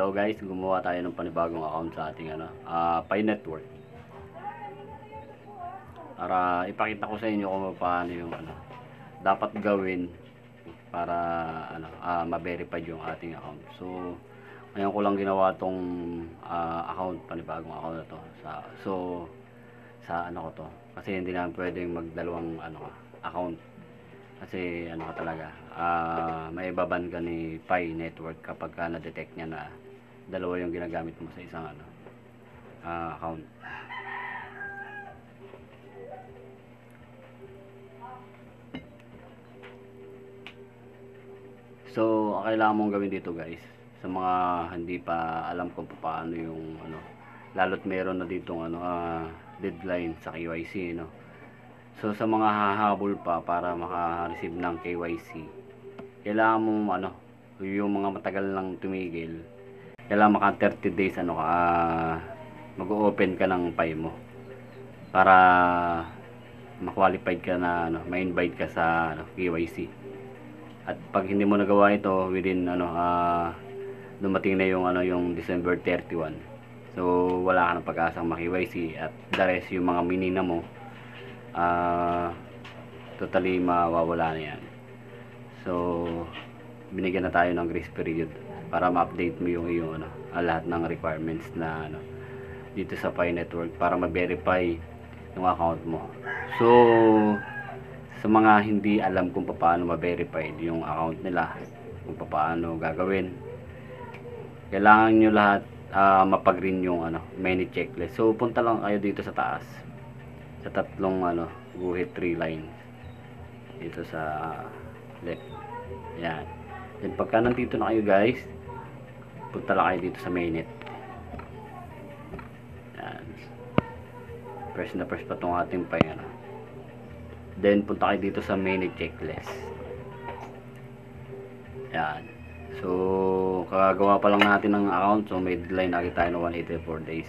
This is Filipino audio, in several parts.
Hello guys, gumawa tayo ng panibagong account sa ating Pi Network. Para ipakita ko sa inyo kung paano yung dapat gawin para ma-verify yung ating account. So, ngayon ko lang ginawa tong account, panibagong account na to. Sa ko to. Kasi hindi na pwedeng magdalawang account. Kasi talaga, may baban ka ni Pi Network kapag na-detect niya na dalawa yung ginagamit mo sa isang account. So, ang kailangan mong gawin dito guys, sa mga hindi pa alam kung paano yung lalo't meron na ditong deadline sa KYC, no. So sa mga hahabol pa para maka-receive ng KYC, kailangan mo yung mga matagal lang tumigil, kailangan maka 30 days mag-open ka ng Pi mo para ma-qualified ka na ma-invite ka sa KYC. At pag hindi mo nagawa ito within dumating na yung December 31, so wala ka ng pag-asang ma-KYC at the rest yung mga minina mo totally mawawala na yan. So binigyan na tayo ng grace period para ma-update mo yung iyong lahat ng requirements na dito sa Pi Network para ma-verify yung account mo. So sa mga hindi alam kung paano ma-verify yung account nila, kung paano gagawin, kailangan nyo lahat mapag-green yung many checklist. So punta lang kayo dito sa taas, sa tatlong guhit 3 lines dito sa left. Yan. Then pagka nandito na kayo guys, punta lang kayo dito sa mainit. Yan. Press na press pa itong ating Pi. Then punta kayo dito sa mainit checklist. Yan. So kagagawa pa lang natin ng account, so may deadline na tayo ng 184 days.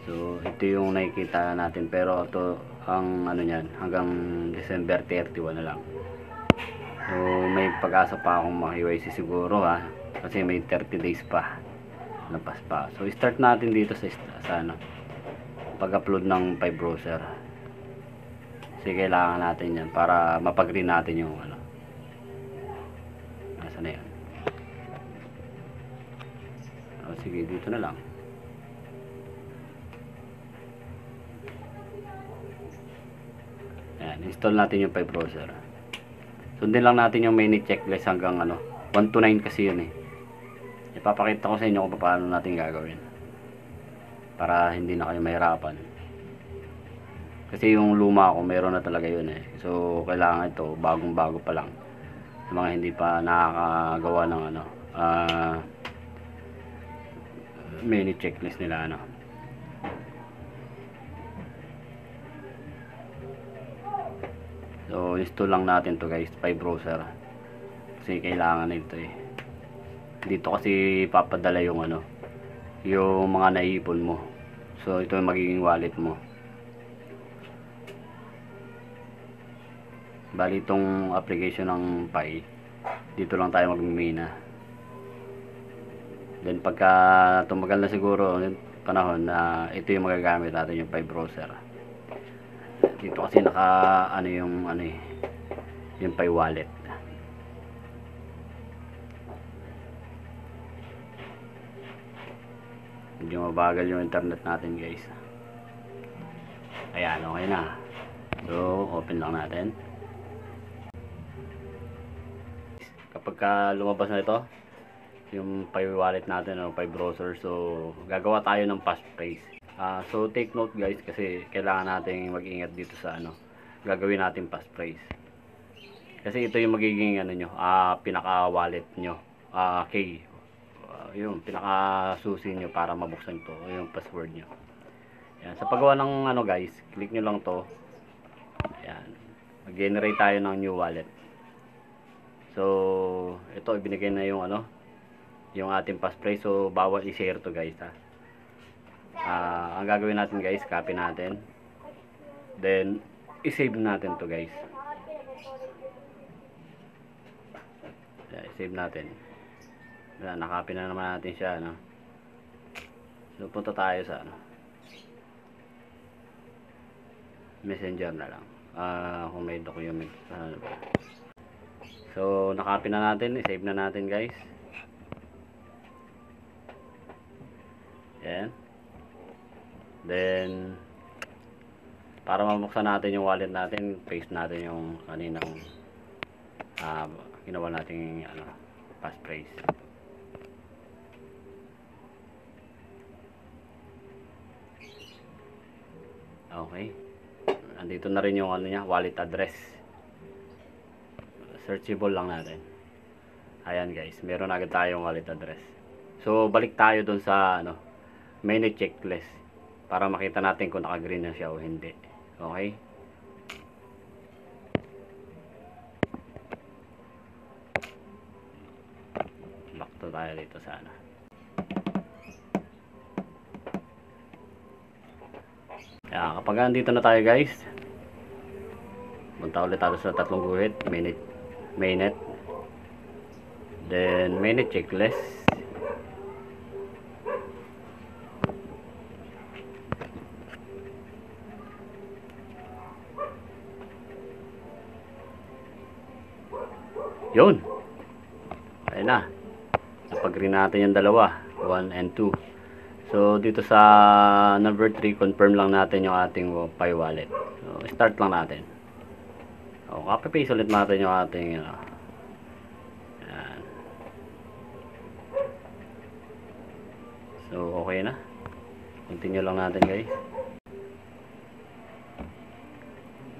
So ito yung nakikita natin, pero ito ang niyan hanggang December 31 na lang. So may pag-asa pa akong ma-KYC siguro kasi may 30 days pa lampas pa. So start natin dito sa pag-upload ng Pi browser. Kasi kailangan natin yan para mapag-green natin yung nasa na yan. Sige, dito na lang. Ayan, install natin yung Pi browser. Sundin lang natin yung mini checklist hanggang 1 to 9 kasi yun Ipapakita ko sa inyo kung paano natin gagawin para hindi na kayo mahirapan. Kasi yung luma ko meron na talaga yun So kailangan ito bagong bago pa lang sa mga hindi pa nakakagawa ng mini checklist nila So install lang natin to guys, Pi browser. Kasi kailangan nito Dito kasi papadala yung yung mga naipon mo. So ito yung magiging wallet mo. Bali itong application ng Pi, dito lang tayo magmimina. Then pagka tumagal na siguro yung panahon na ito yung magagamit natin, yung Pi browser. Dito kasi naka yung Pi wallet. Medyo mabagal yung internet natin guys. Ayan, okay na. So open lang natin. Kapag lumabas na ito yung Pi wallet natin Pi browser, so gagawa tayo ng passphrase. So take note guys, kasi kailangan natin mag-ingat dito sa gagawin natin passphrase. Kasi ito yung magiging pinaka wallet nyo, key, yung pinaka susi nyo para mabuksan to, yung password nyo. Yan. Sa paggawa ng guys, click nyo lang to. Yan. Mag-generate tayo ng new wallet. So ito ibinigay na yung yung ating passphrase, so bawal i-share to guys ang gagawin natin guys, copy natin, then i-save natin to guys. I-save natin. Nakapin na naman natin siya So punta tayo sa ano, Messenger na lang. Kung may document ano ba. So nakopy na natin, i-save na natin guys. Yan. Then para mabuksan natin yung wallet natin, paste natin yung kaninang ginawa nating ano, passphrase. Okay. Andito na rin yung ano niya, wallet address. Searchable lang natin. Ayan guys, meron agad tayong wallet address. So balik tayo dun sa ano, menu checklist para makita natin kung naka-green na siya o hindi. Okay? Back to tayo dito sa ano. Kaya kapag andito na tayo guys, punta ulit tayo sa tatlong guhit, mainnet, then mainnet checklist. Yun, ayun na, napag-green natin yung dalawa, 1 and 2. So dito sa number 3, confirm lang natin yung ating Pi wallet. So start lang natin. O, copy paste ulit natin yung ating yan. So okay na, continue lang natin guys.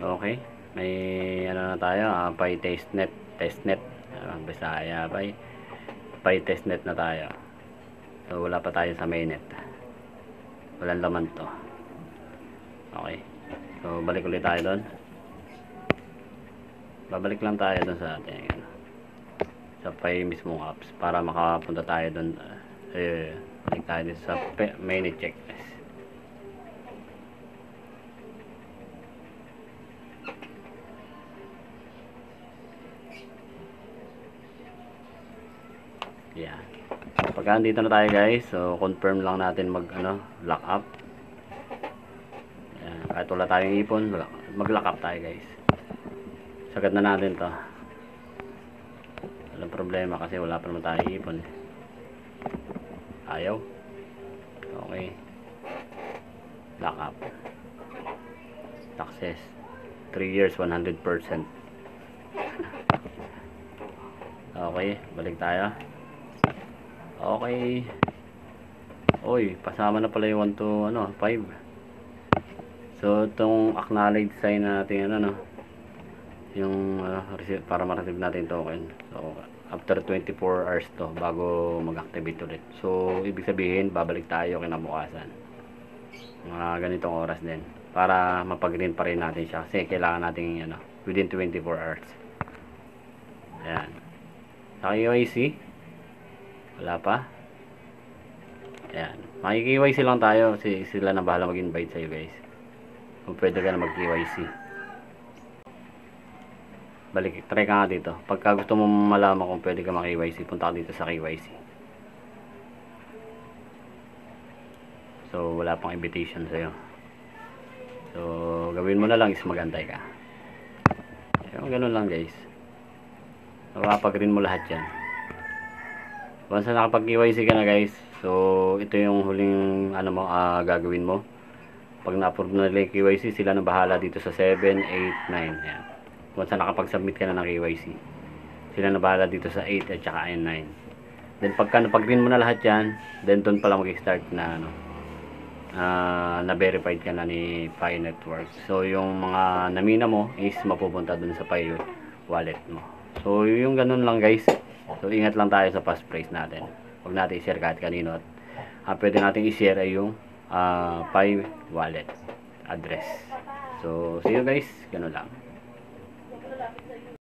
Okay, may ano na tayo, Pi testnet, Bisaya, Pi testnet na tayo. So wala pa tayo sa mainnet, walang laman to. Okay, so balik ulit tayo doon. Babalik lang tayo doon sa ating ano, sa Pi mismong apps para makapunta tayo doon. Balik tayo dito sa mainnet checklist. Yeah. Pagka andito na tayo guys, so confirm lang natin mag ano, lock up. Yan. Kahit wala tayong ipon, mag lock up tayo guys. Sagad na natin to. Walang problema kasi wala pa naman tayong ipon. Ayaw. Okay. Lock up. Success. 3 years, 100%. Okay, balik tayo. Okay. Oy, pasama na pala yung 1 to ano, 5. So itong acknowledge sign natin ano, no, yung para ma-receive natin token. So after 24 hours to bago mag-activate ulit. So ibig sabihin babalik tayo kinabukasan. Mga ganitong oras din para mapag-green pa rin natin siya kasi kailangan natin ano, within 24 hours. Ayan. Sa KYC wala pa. Ayan. Maki-KYC lang tayo kasi sila na bahala mag-invite sa'yo guys. Kung pwede ka na mag-KYC. Balik, try ka nga dito. Pagka gusto mo malaman kung pwede ka mag-KYC, punta ka dito sa KYC. So, wala pang invitation sa'yo. So, gawin mo na lang is magantay ka. So, ganun lang guys. Mapapag-green mo lahat yan. Once na nakapag-KYC ka na guys, so ito yung huling ano mo, gagawin mo. Pag na-approve na nila yung KYC, sila na bahala dito sa 7, 8, 9. Ayan. Once na nakapag-submit ka na ng KYC, sila na bahala dito sa 8 at saka 9. Then pagka napag-green mo na lahat yan, then doon pala mag-start na ano, na-verified ka na ni Pi Network. So yung mga namina mo is mapupunta doon sa Pi wallet mo. So yung ganun lang guys. So ingat lang tayo sa passphrase natin. Huwag natin i-share kahit kanino. At pwede natin i-share ay yung Pi wallet address. So see you guys. Ganun lang.